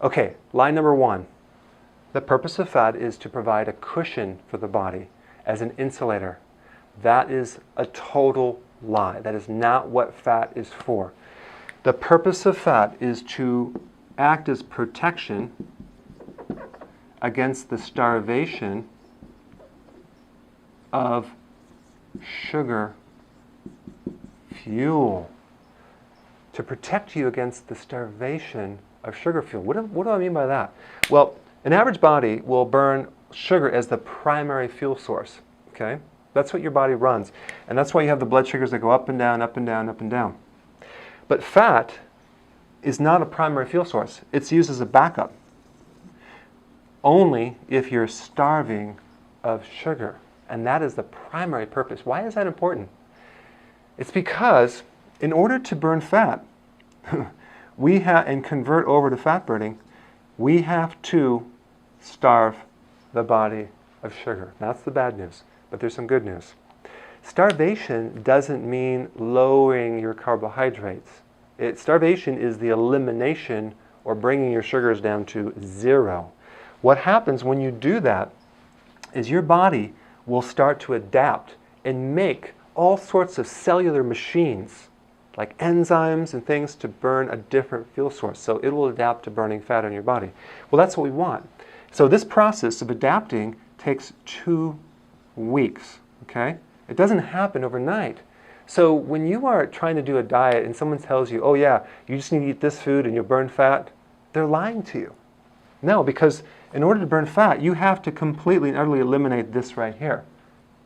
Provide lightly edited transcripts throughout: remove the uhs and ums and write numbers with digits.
Okay, lie number one. The purpose of fat is to provide a cushion for the body as an insulator. That is a total lie. That is not what fat is for. The purpose of fat is to act as protection against the starvation of sugar fuel. To protect you against the starvation of sugar fuel. What do I mean by that? Well, an average body will burn sugar as the primary fuel source. Okay? That's what your body runs. And that's why you have the blood sugars that go up and down, up and down, up and down. But fat is not a primary fuel source. It's used as a backup. Only if you're starving of sugar. And that is the primary purpose. Why is that important? It's because in order to burn fat and convert over to fat burning, we have to starve the body of sugar. That's the bad news, but there's some good news. Starvation doesn't mean lowering your carbohydrates. Starvation is the elimination or bringing your sugars down to zero. What happens when you do that is your body will start to adapt and make all sorts of cellular machines like enzymes and things to burn a different fuel source. So it will adapt to burning fat in your body. Well, that's what we want. So this process of adapting takes 2 weeks, okay? It doesn't happen overnight. So when you are trying to do a diet and someone tells you, oh yeah, you just need to eat this food and you'll burn fat, they're lying to you. No, because in order to burn fat, you have to completely and utterly eliminate this right here.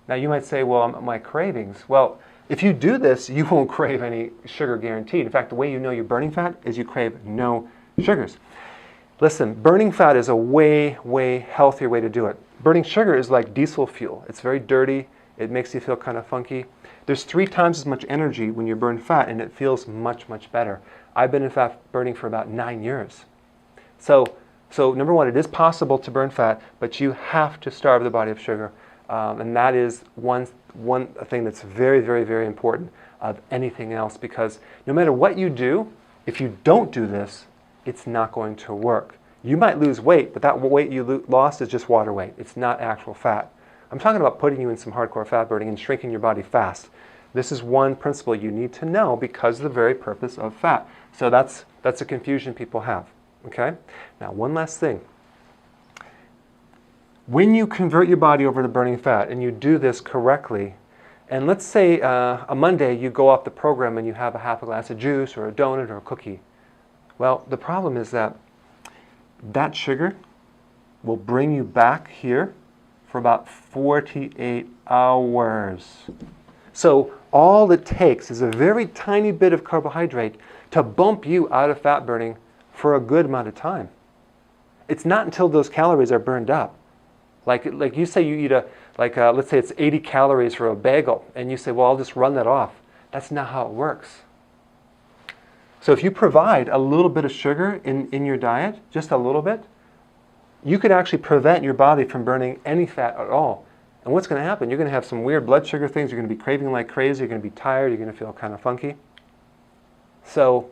Now you might say, well, my cravings. Well, if you do this, you won't crave any sugar guaranteed. In fact, the way you know you're burning fat is you crave no sugars. Listen, burning fat is a way, way healthier way to do it. Burning sugar is like diesel fuel. It's very dirty. It makes you feel kind of funky. There's 3 times as much energy when you burn fat, and it feels much, much better. I've been in fat burning for about 9 years. So number one, it is possible to burn fat, but you have to starve the body of sugar. And that is one thing that's very, very, very important of anything else, because no matter what you do, if you don't do this, it's not going to work. You might lose weight, but that weight you lost is just water weight. It's not actual fat. I'm talking about putting you in some hardcore fat burning and shrinking your body fast. This is one principle you need to know because of the very purpose of fat. So that's a confusion people have. Okay? Now, one last thing. When you convert your body over to burning fat and you do this correctly, and let's say a Monday you go off the program and you have a half a glass of juice or a donut or a cookie. Well, the problem is that sugar will bring you back here for about 48 hours. So all it takes is a very tiny bit of carbohydrate to bump you out of fat burning for a good amount of time. It's not until those calories are burned up. Like you say you eat let's say it's 80 calories for a bagel, and you say, well, I'll just run that off. That's not how it works. So if you provide a little bit of sugar in your diet, just a little bit, you could actually prevent your body from burning any fat at all. And what's going to happen? You're going to have some weird blood sugar things. You're going to be craving like crazy. You're going to be tired. You're going to feel kind of funky. So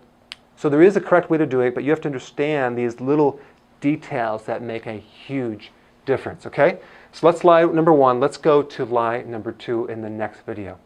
there is a correct way to do it, but you have to understand these little details that make a huge difference, okay? So let's lie number 1. Let's go to lie number 2 in the next video.